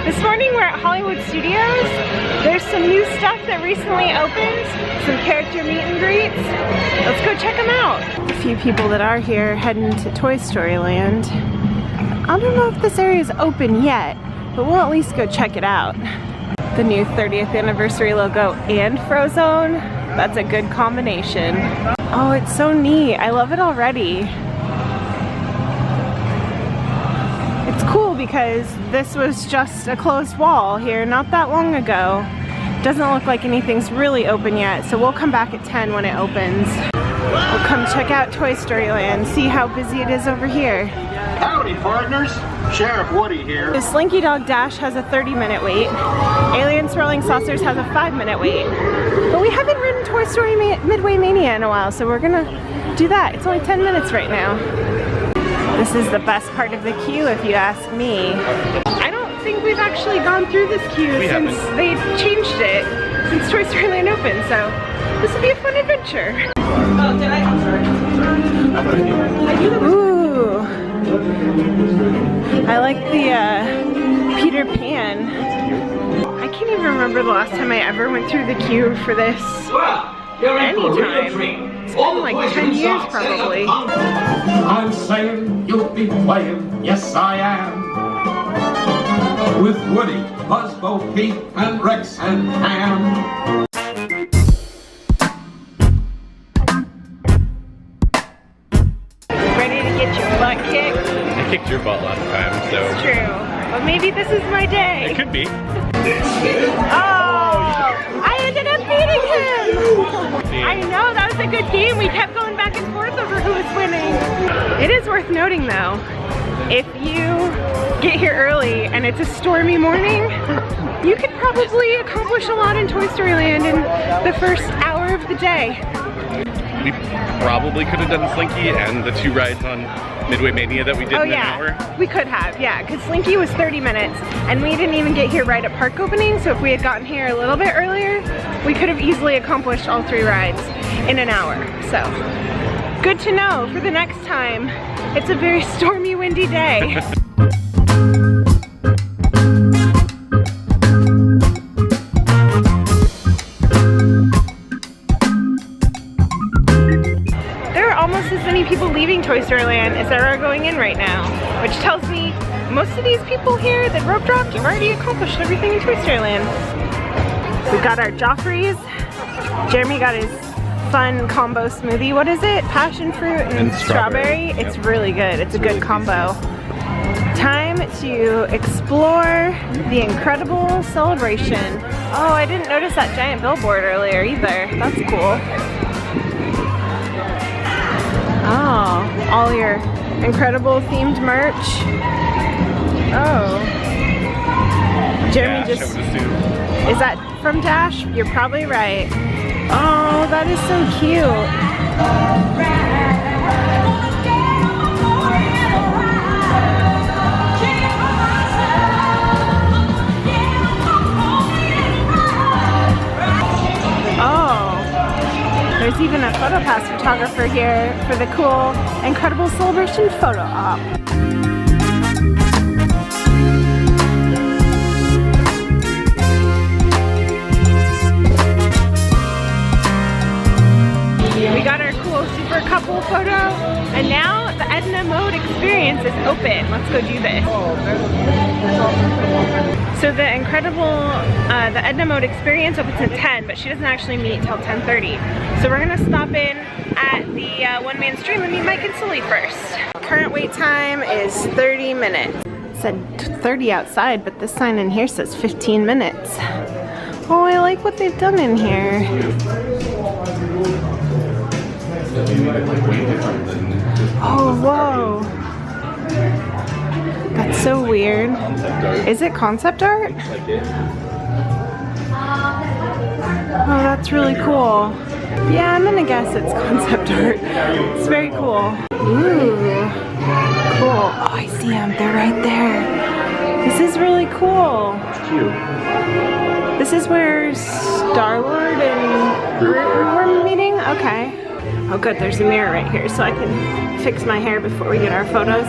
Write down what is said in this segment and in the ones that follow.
This morning we're at Hollywood Studios. There's some new stuff that recently opened, some character meet and greets. Let's go check them out. A few people that are here heading to Toy Story Land. I don't know if this area is open yet, but we'll at least go check it out. The new 30th anniversary logo and Frozone, that's a good combination. Oh, it's so neat. I love it already. It's cool because this was just a closed wall here not that long ago. Doesn't look like anything's really open yet, so we'll come back at 10 when it opens. We'll come check out Toy Story Land, see how busy it is over here. Howdy, partners. Sheriff Woody here. The Slinky Dog Dash has a 30-minute wait. Alien Swirling Saucers has a 5-minute wait. But we haven't ridden Toy Story Midway Mania in a while, so we're gonna do that. It's only 10 minutes right now. This is the best part of the queue, if you ask me. I don't think we've actually gone through this queue since they changed it, since Toy Story Land opened, so this will be a fun adventure. Oh, did I? I'm sorry. Ooh. I like the Peter Pan. I can't even remember the last time I ever went through the queue for this. Anytime. It's been like 10 years probably. I'm saying you'll be playing, yes I am. With Woody, Buzz, Bo Peep, and Rex and Pam. Ready to get your butt kicked? I kicked your butt last time, so. It's true. But maybe this is my day. It could be. Oh! I ended up beating him! I know, that was a good game. We kept going back and forth over who was winning. It is worth noting though, if you get here early and it's a stormy morning, you could probably accomplish a lot in Toy Story Land in the first hour of the day. We probably could have done Slinky and the 2 rides on Midway Mania that we did in an hour. We could have, yeah, because Slinky was 30 minutes and we didn't even get here right at park opening, so if we had gotten here a little bit earlier, we could have easily accomplished all 3 rides in an hour. So, good to know for the next time. It's a very stormy, windy day. As many people leaving Toy Story Land as there are going in right now, which tells me most of these people here that rope dropped have already accomplished everything in Toy Story Land. We've got our Joffreys. Jeremy got his fun combo smoothie. What is it? Passion fruit and strawberry. It's really good. It's a good combo. Time to explore the incredible celebration. Oh, I didn't notice that giant billboard earlier either. That's cool. Oh, all your incredible themed merch. Oh. Jeremy just... Is that from Dash? You're probably right. Oh, that is so cute. There's even a PhotoPass photographer here for the cool, incredible celebration photo op. We got our cool super couple photo, and now the Edna Mode experience is open. Let's go do this. So the incredible, the Edna Mode experience opens at 10, but she doesn't actually meet till 10:30. So we're gonna stop in at the one-man stream and meet Mike and Sully first. Current wait time is 30 minutes. It said 30 outside, but this sign in here says 15 minutes. Oh, I like what they've done in here. Oh, whoa. That's so weird. Is it concept art? Oh, that's really cool. Yeah, I'm gonna guess it's concept art. It's very cool. Ooh, cool. Oh, I see them. They're right there. This is really cool. It's cute. This is where Star-Lord and Groot were meeting? Okay. Oh good, there's a mirror right here so I can fix my hair before we get our photos.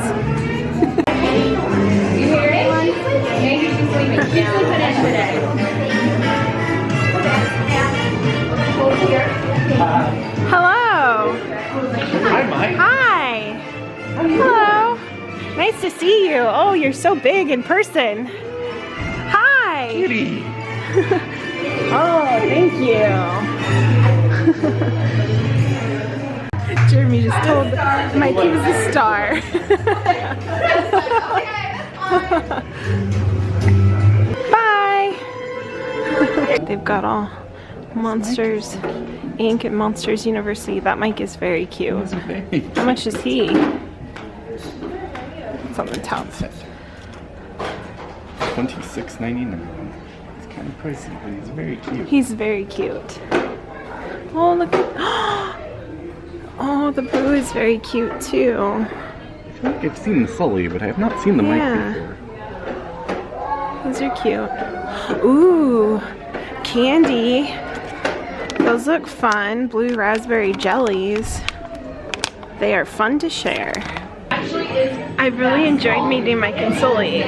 to see you. Oh, you're so big in person. Hi. Kitty. Oh, thank you. Jeremy just told Mike he was a star. Bye. They've got all Monsters Inc. and Monsters University. That Mike is very cute. How much is he? It's on the top. $26.99. It's kind of pricey, but he's very cute. He's very cute. Oh, look at... Oh, the Boo is very cute too. I feel like I've seen the Sully, but I have not seen the Mike before. Those are cute. Ooh, candy. Those look fun. Blue raspberry jellies. They are fun to share. I really enjoyed meeting Mike and Sully.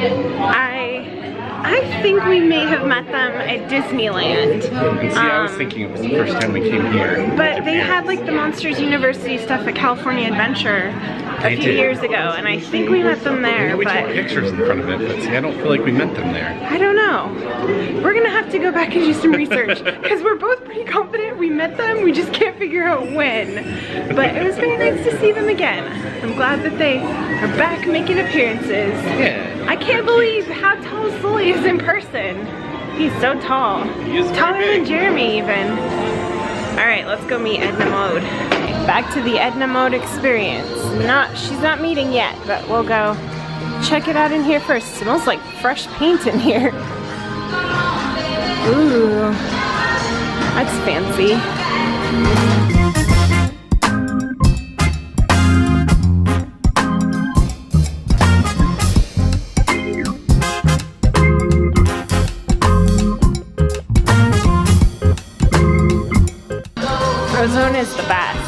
I think we may have met them at Disneyland. And see, I was thinking it was the first time we came here. But they had like the Monsters University stuff at California Adventure a few years ago, and I think we met them there. We took pictures in front of it, but see, I don't feel like we met them there. I don't know. We're gonna have to go back and do some research because we're both pretty confident we met them. We just can't figure out when. But it was very nice to see them again. I'm glad that they are back making appearances. Yeah. I can't believe how tall Sully is in person. He's so tall. He is taller very than big. Jeremy even. All right, let's go meet Edna Mode. Back to the Edna Mode experience. She's not meeting yet, but we'll go check it out in here first. It smells like fresh paint in here. Ooh, that's fancy. Frozone is the best.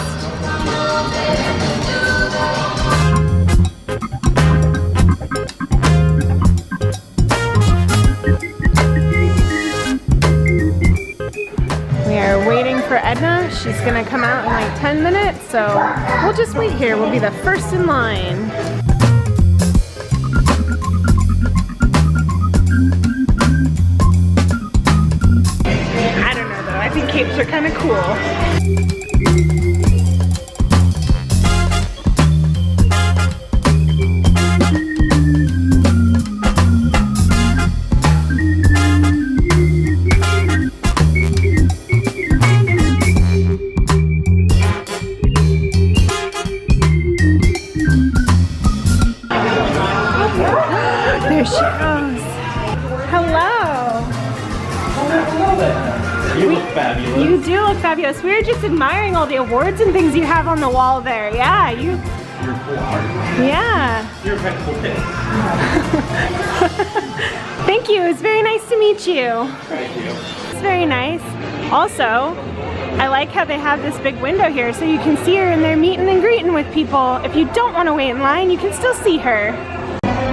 We are waiting for Edna. She's gonna come out in like 10 minutes, so we'll just wait here. We'll be the first in line. I don't know though, I think capes are kind of cool. There she goes. Hello. You look fabulous. You do look fabulous. We were just admiring all the awards and things you have on the wall there. Yeah, You're cool-hearted. yeah. You're a practical kid. Thank you. It's very nice to meet you. Thank you. It's very nice. Also, I like how they have this big window here so you can see her and they're meeting and greeting with people. If you don't want to wait in line, you can still see her.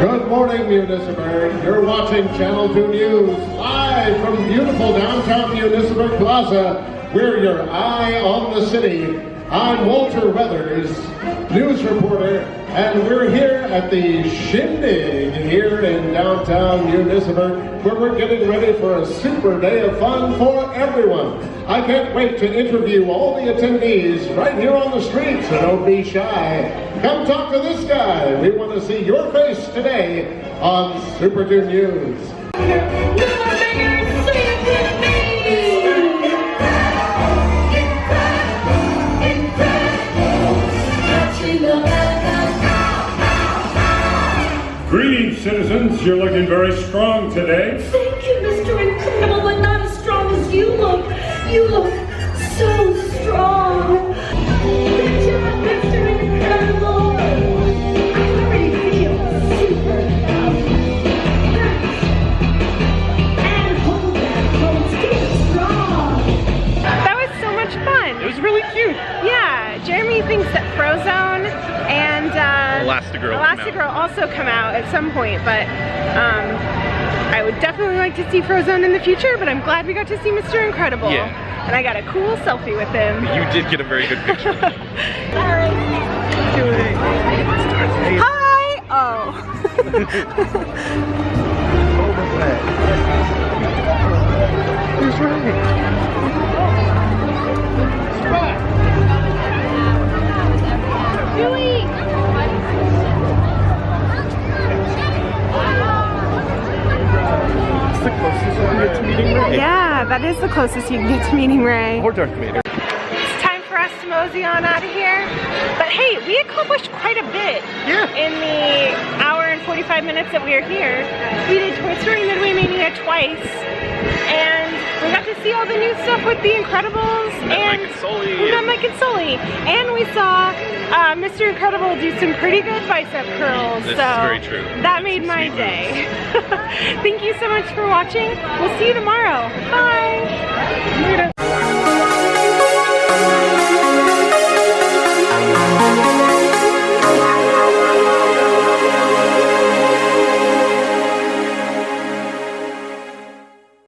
Good morning, Municipal. You're watching Channel 2 News, live from beautiful downtown Municipal Plaza. We're your eye on the city. I'm Walter Weathers, news reporter, and we're here at the Shindig here in downtown Municipal, where we're getting ready for a super day of fun for everyone. I can't wait to interview all the attendees right here on the street, so don't be shy. Come talk to this guy. We want to see your face today on Super 2 News. Greetings, citizens. You're looking very strong today. Thank you, Mr. Incredible, but not as strong as you look. You look so strong. Good job, Mr. Incredible. I already feel super and hold that pose. Keep it strong. That was so much fun. It was really cute. Yeah, Jeremy thinks that Frozone and Elastigirl also come out at some point, but I would definitely like to see Frozone in the future, but I'm glad we got to see Mr. Incredible. Yeah. And I got a cool selfie with him. You did get a very good picture. Hi! Oh. He's right. Julie! It's the closest you can get to meeting Ray. Yeah, that is the closest you can get to meeting Ray. Or Darth Vader. It's time for us to mosey on out of here. But hey, we accomplished quite a bit in the hour and 45 minutes that we were here. We did Toy Story Midway Mania twice, and we got to see all the new stuff with The Incredibles, and Mike and Sully. we met Mike and Sully, and we saw Mr. Incredible do some pretty good bicep curls. This so is very true. That made my day. Thank you so much for watching. We'll see you tomorrow. Bye.